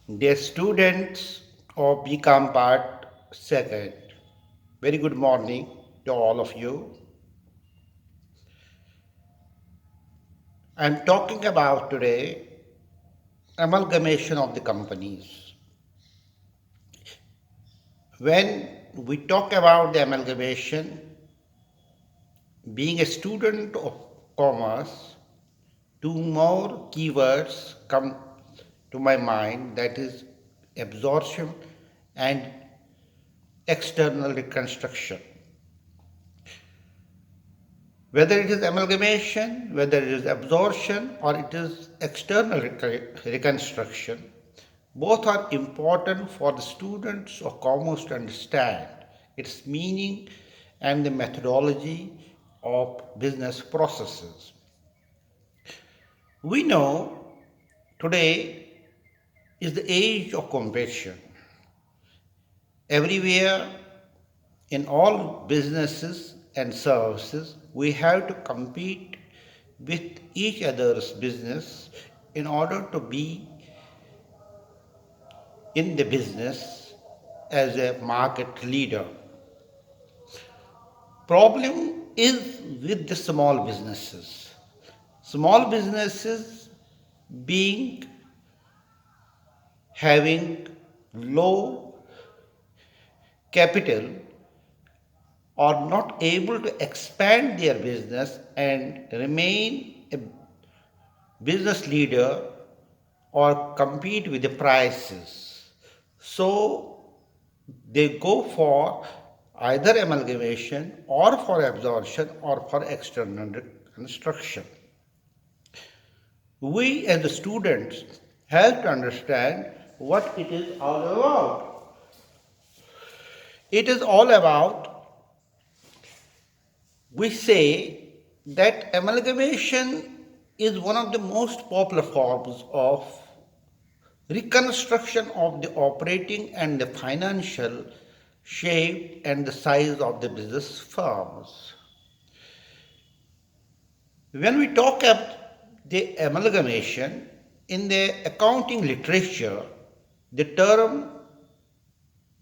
Dear students of BCom Part 2nd, very good morning to all of you. I'm talking about today amalgamation of the companies. When we talk about the amalgamation, being a student of commerce, two more keywords come to my mind, that is absorption and external reconstruction. Whether it is amalgamation, whether it is absorption, or it is external reconstruction, both are important for the students of commerce to understand its meaning and the methodology of business processes. We know today is the age of competition. Everywhere in all businesses and services, we have to compete with each other's business in order to be in the business as a market leader. Problem is with the small businesses. Small businesses being having low capital are not able to expand their business and remain a business leader or compete with the prices. So they go for either amalgamation or for absorption or for external construction. We as the students have to understand what it is all about. It is all about, we say that amalgamation is one of the most popular forms of reconstruction of the operating and the financial shape and the size of the business firms. When we talk about the amalgamation in the accounting literature, the term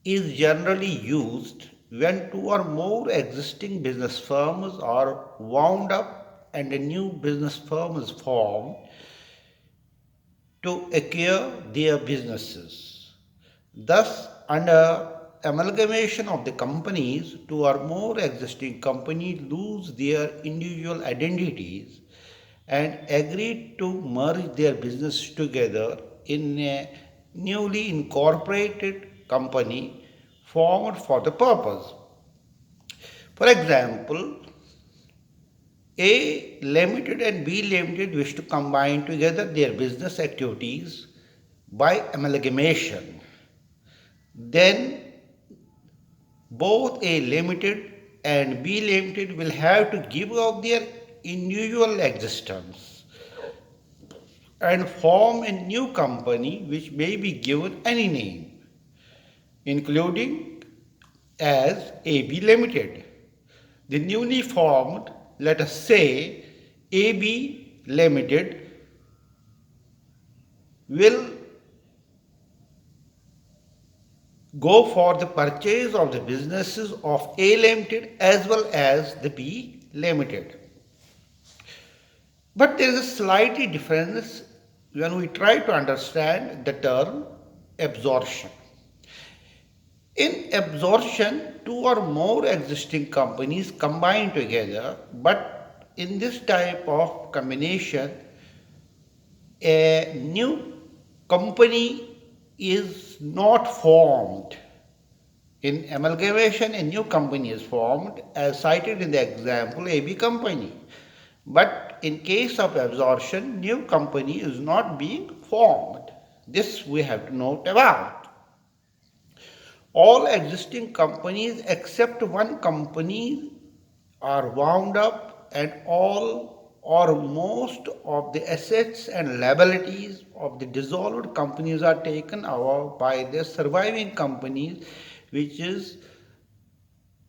is generally used when two or more existing business firms are wound up and a new business firm is formed to acquire their businesses. Thus, under amalgamation of the companies, two or more existing companies lose their individual identities and agree to merge their business together in a newly incorporated company formed for the purpose. For example, A Limited and B Limited wish to combine together their business activities by amalgamation. Then both A Limited and B Limited will have to give up their individual existence and form a new company which may be given any name, including as AB Limited. The newly formed, let us say, AB Limited will go for the purchase of the businesses of A Limited as well as the B Limited. But there is a slight difference when we try to understand the term absorption. In absorption, two or more existing companies combine together, but in this type of combination, a new company is not formed. In amalgamation, a new company is formed as cited in the example AB company. But in case of absorption, new company is not being formed. This we have to note about. All existing companies except one company are wound up and all or most of the assets and liabilities of the dissolved companies are taken over by the surviving companies which is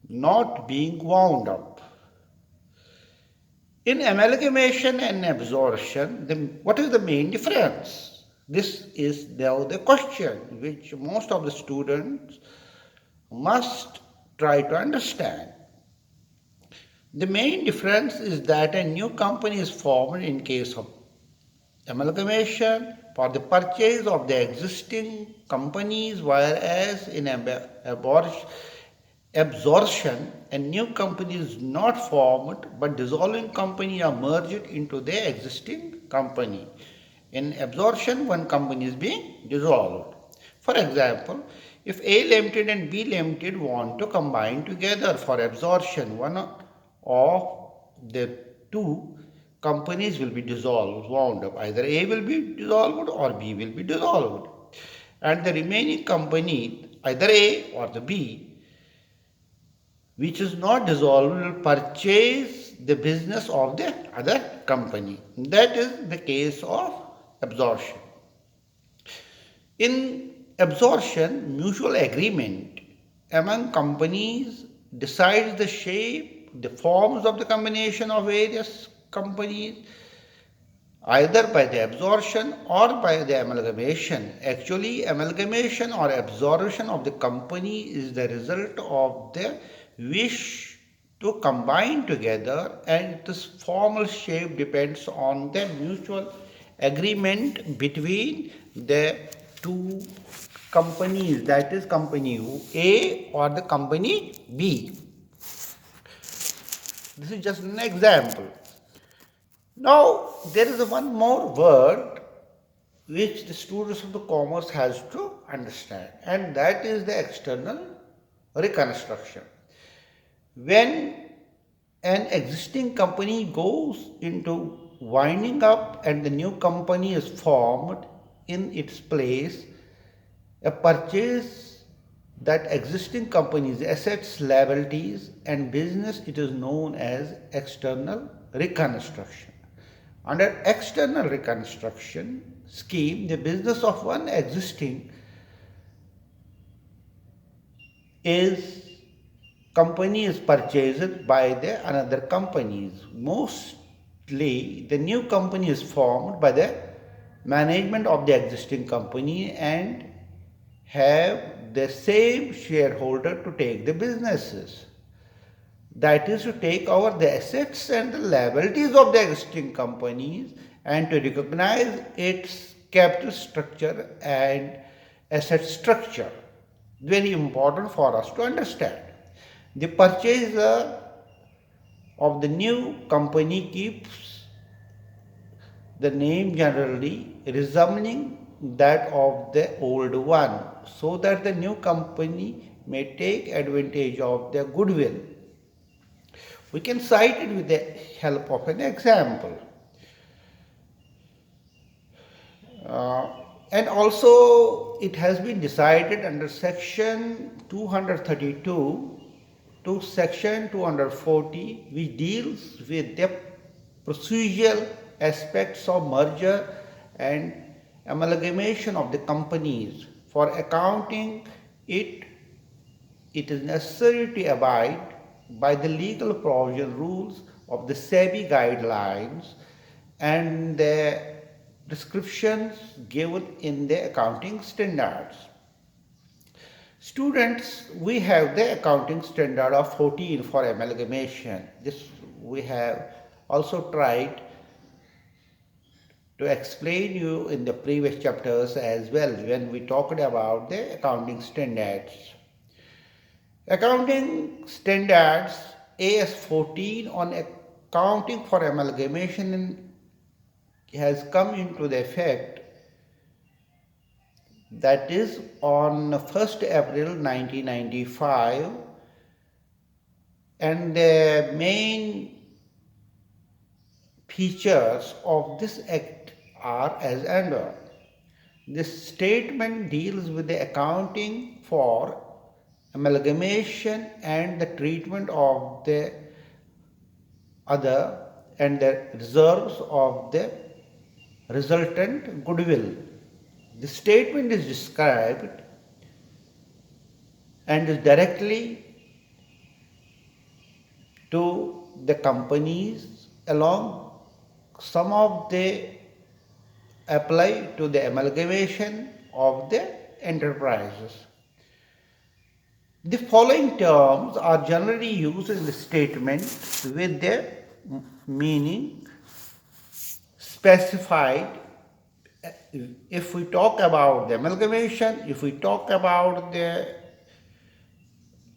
not being wound up. In amalgamation and absorption, what is the main difference? This is now the question which most of the students must try to understand. The main difference is that a new company is formed in case of amalgamation for the purchase of the existing companies, whereas in absorption, a new company is not formed but dissolving company are merged into the existing company. In absorption, one company is being dissolved. For example, if A Limited and B Limited want to combine together for absorption, one of the two companies will be dissolved, wound up. Either A will be dissolved or B will be dissolved. And the remaining company, either A or the B, which is not dissolved, will purchase the business of the other company. That is the case of absorption. In absorption, mutual agreement among companies decides the shape, the forms of the combination of various companies, either by the absorption or by the amalgamation. Actually, amalgamation or absorption of the company is the result of the wish to combine together, and this formal shape depends on the mutual agreement between the two companies, that is company A or the company B. This is just an example. Now, there is one more word which the students of the commerce has to understand, and that is the external reconstruction. When an existing company goes into winding up and the new company is formed in its place, a purchase that existing company's assets, liabilities, and business, it is known as external reconstruction. Under external reconstruction scheme, the business of one existing is company is purchased by the another companies. Mostly, the new company is formed by the management of the existing company and have the same shareholder to take the businesses. That is to take over the assets and the liabilities of the existing companies and to recognize its capital structure and asset structure. Very important for us to understand. The purchaser of the new company keeps the name generally resembling that of the old one, so that the new company may take advantage of their goodwill. We can cite it with the help of an example. Uh, and also, it has been decided under section 232 to section 240, which deals with the procedural aspects of merger and amalgamation of the companies. For accounting, it is necessary to abide by the legal provision rules of the SEBI guidelines and the prescriptions given in the accounting standards. Students, we have the accounting standard of 14 for amalgamation. This we have also tried to explain you in the previous chapters as well when we talked about the accounting standards. Accounting standards AS14 on accounting for amalgamation has come into the effect, that is on 1st April 1995, and the main features of this act are as under. This statement deals with the accounting for amalgamation and the treatment of the other and the reserves of the resultant goodwill. The statement is described and is directly to the companies along some of the apply to the amalgamation of the enterprises. The following terms are generally used in the statement with their meaning specified. If we talk about the amalgamation, if we talk about the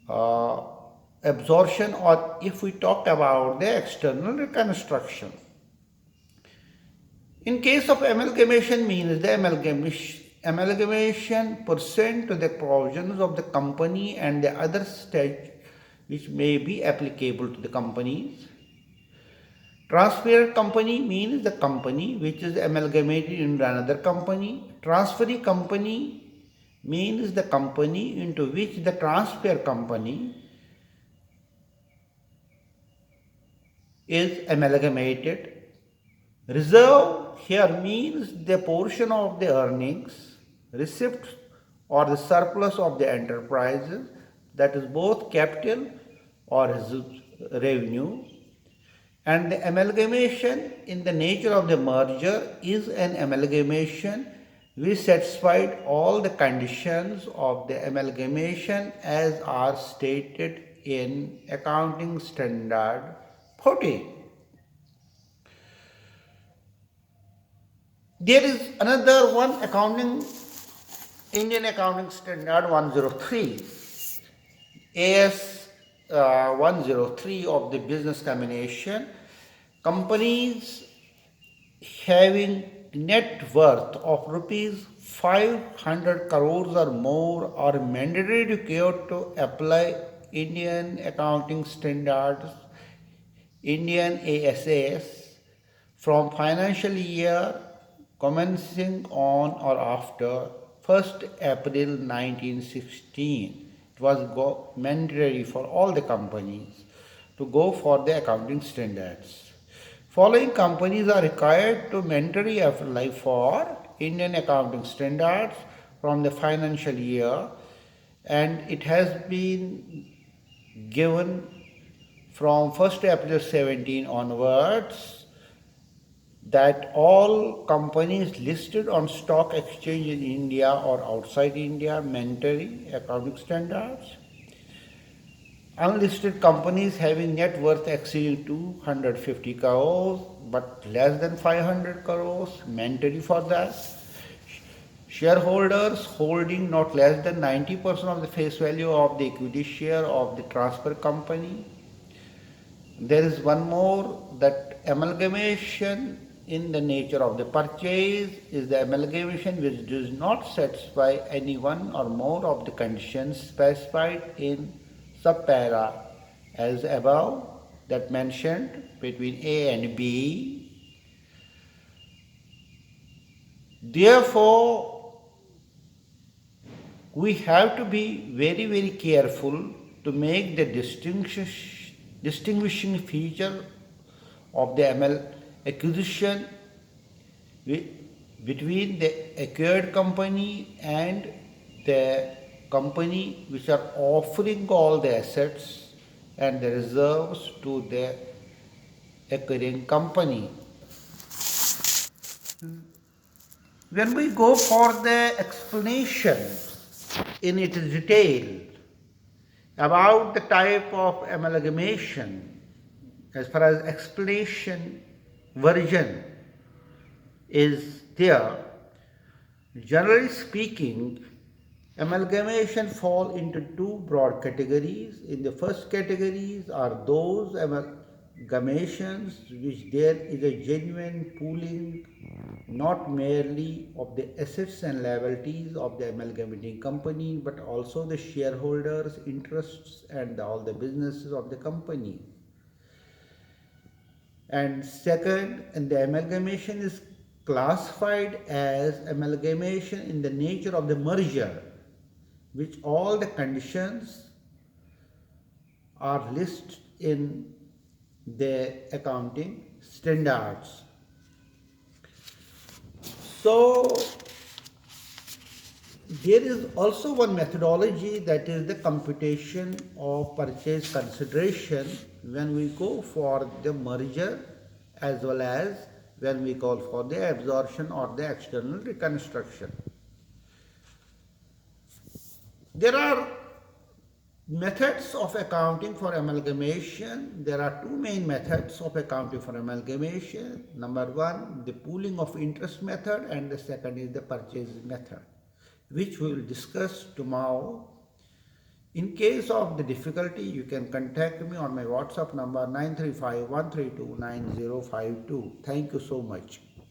uh, absorption, or if we talk about the external reconstruction. In case of amalgamation means the amalgamation pursuant to the provisions of the company and the other statutes which may be applicable to the companies. Transfer company means the company which is amalgamated into another company. Transferee company means the company into which the transfer company is amalgamated. Reserve here means the portion of the earnings, receipts, or the surplus of the enterprises, that is both capital or revenue. And the amalgamation in the nature of the merger is an amalgamation which satisfied all the conditions of the amalgamation as are stated in Accounting Standard 40. There is another one, Indian Accounting Standard 103, AS 103 of the business combination. Companies having net worth of rupees 500 crores or more are mandated to apply Indian Accounting Standards, Indian ASAS, from financial year commencing on or after 1st April 1916. It was mandatory for all the companies to go for the accounting standards. Following companies are required to mandatory apply for Indian accounting standards from the financial year, and it has been given from 1st April 17 onwards that all companies listed on stock exchange in India or outside India mandatory accounting standards. Unlisted companies having net worth exceeding 250 crores but less than 500 crores mandatory for that. Shareholders holding not less than 90% of the face value of the equity share of the transfer company. There is one more, that amalgamation in the nature of the purchase is the amalgamation which does not satisfy any one or more of the conditions specified in subpara as above, that mentioned between A and B. Therefore, we have to be very, very careful to make the distinguishing feature of the acquisition between the acquired company and the company which are offering all the assets and the reserves to the acquiring company. When we go for the explanation in its detail about the type of amalgamation, as far as explanation version is there, generally speaking, amalgamation fall into two broad categories. In the first categories are those amalgamations which there is a genuine pooling, not merely of the assets and liabilities of the amalgamating company, but also the shareholders' interests and all the businesses of the company. And second, and the amalgamation is classified as amalgamation in the nature of the merger, which all the conditions are listed in the accounting standards. So, there is also one methodology, that is the computation of purchase consideration when we go for the merger as well as when we call for the absorption or the external reconstruction. There are methods of accounting for amalgamation. There are two main methods of accounting for amalgamation. Number one, the pooling of interest method, and the second is the purchase method, which we will discuss tomorrow. In case of the difficulty, you can contact me on my WhatsApp number 935 132 9052. Thank you so much.